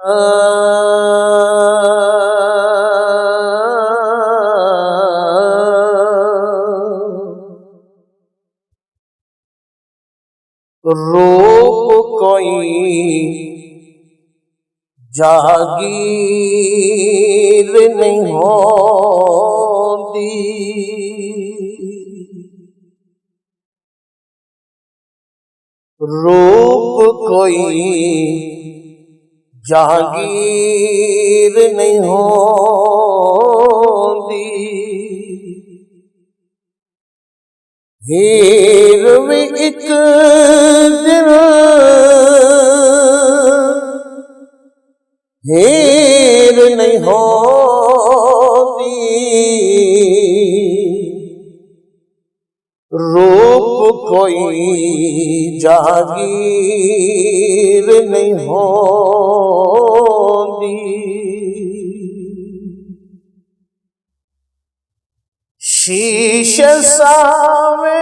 रूप कोई जागीर नहीं होती, रूप कोई जागीर नहीं होती, हीर भी एक दिन हीर नहीं होती, रूप कोई जागीर नहीं होती। शीशे सामे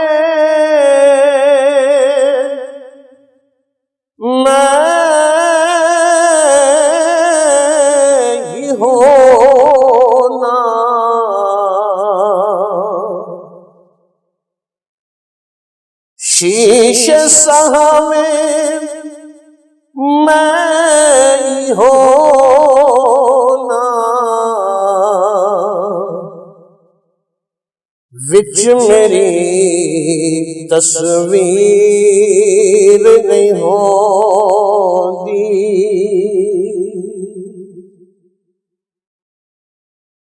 होना, शीशे सामे मैं होना, विच मेरी तस्वीर नहीं होती,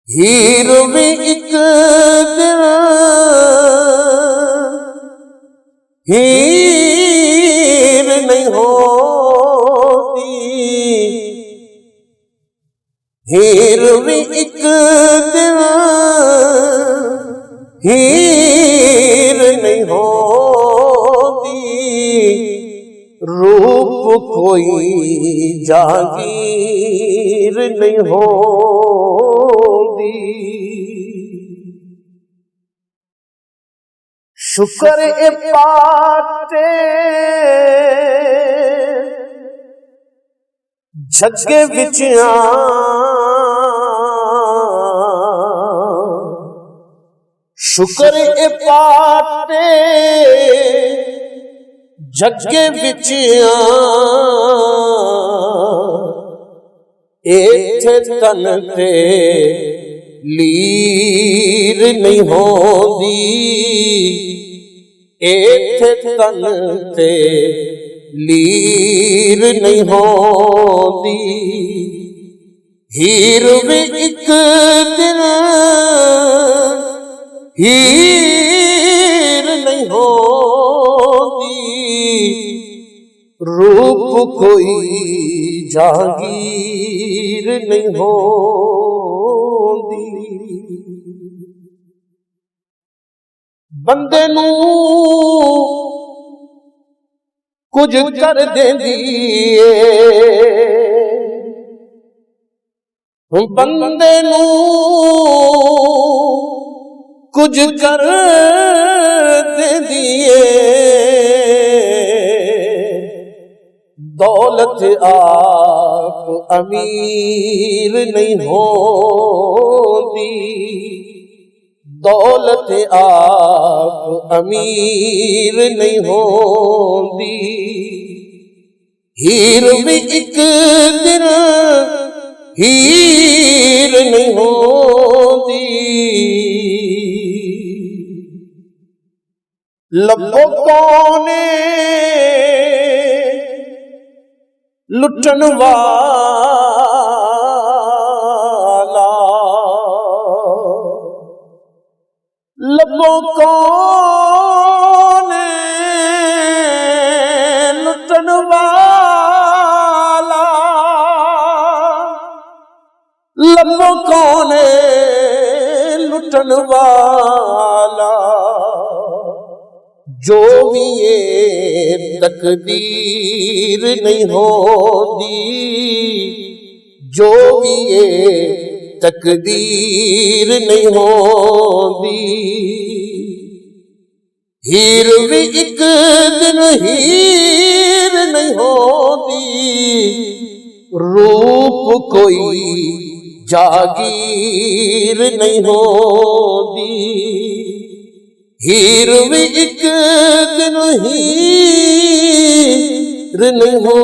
हीर भी एक दिन हीर नहीं होती, हीर भी एक दिन हीर नहीं होती, रूप कोई जागीर नहीं होती। शुक्र ए पाते जगे विच शुक्र ए पाते जगे विच इत्थे तन ते लीर नहीं होंदी, इत्थे तन ते लीर नहीं होंदी, हीर भी एक दिन हीर नहीं होती, रूप कोई जागीर नहीं होती। बंदे नू कुछ कर देंदी है, बंदे नू कुछ कर देंदी है, दौलत आप अमीर नहीं होती, दौलत आप अमीर नहीं होती, हीर भी एक दिन हीर नहीं होती, लबो कोने लुटन वाला, लबो कोने लुटन वाला, लबो कोने लुटन वाला, जो भी ये तकदीर नहीं होती, जो भी ये तकदीर नहीं होती, हीर भी एक दिन हीर नहीं होती, रूप कोई जागीर नहीं होती, हीर भी एक दिन हीर नहीं हो